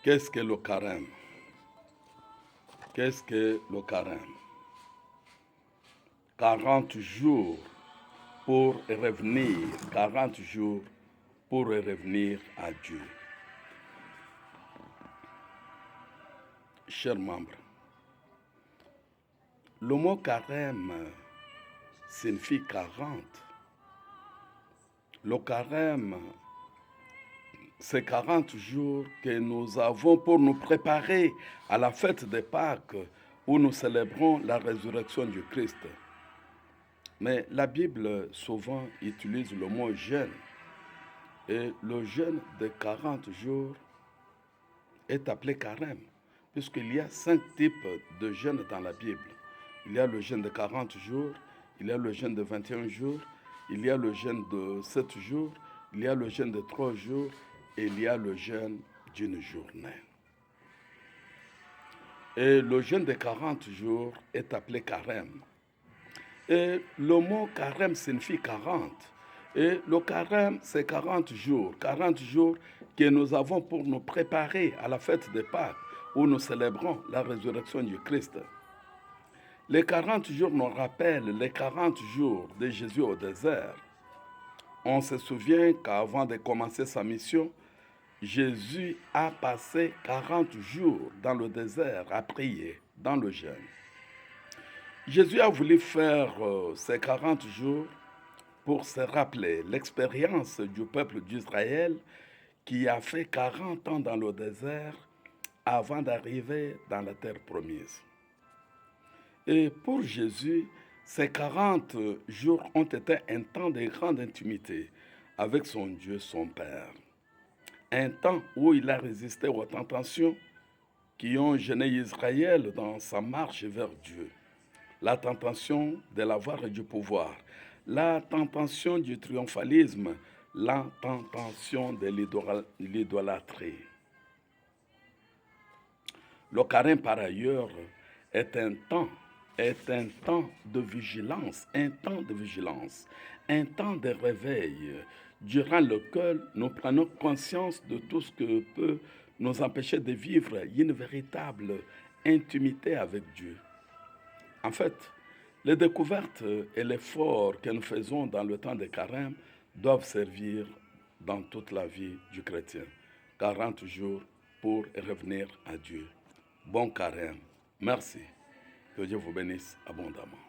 Qu'est-ce que le carême? Qu'est-ce que le carême? 40 jours pour revenir, 40 jours pour revenir à Dieu. Chers membres, le mot carême signifie 40. Le carême, c'est 40 jours que nous avons pour nous préparer à la fête de Pâques où nous célébrons la résurrection du Christ. Mais la Bible souvent utilise le mot jeûne. Et le jeûne de 40 jours est appelé carême, puisqu'il y a 5 types de jeûnes dans la Bible. Il y a le jeûne de 40 jours, il y a le jeûne de 21 jours, il y a le jeûne de 7 jours, il y a le jeûne de 3 jours et il y a le jeûne d'une journée. Et le jeûne de 40 jours est appelé carême. Et le mot carême signifie 40. Et le carême, c'est 40 jours. 40 jours que nous avons pour nous préparer à la fête de Pâques, où nous célébrons la résurrection du Christ. Les 40 jours nous rappellent les 40 jours de Jésus au désert. On se souvient qu'avant de commencer sa mission, Jésus a passé 40 jours dans le désert à prier, dans le jeûne. Jésus a voulu faire ces 40 jours pour se rappeler l'expérience du peuple d'Israël qui a fait 40 ans dans le désert avant d'arriver dans la terre promise. Et pour Jésus, ces 40 jours ont été un temps de grande intimité avec son Dieu, son Père. Un temps où il a résisté aux tentations qui ont gêné Israël dans sa marche vers Dieu. La tentation de l'avoir et du pouvoir, la tentation du triomphalisme, la tentation de l'idolâtrie. Le carême, par ailleurs, est un temps de vigilance, un temps de réveil, durant lequel nous prenons conscience de tout ce que peut nous empêcher de vivre une véritable intimité avec Dieu. En fait, les découvertes et l'effort que nous faisons dans le temps de carême doivent servir dans toute la vie du chrétien. 40 jours pour revenir à Dieu. Bon carême. Merci. Que Dieu vous bénisse abondamment.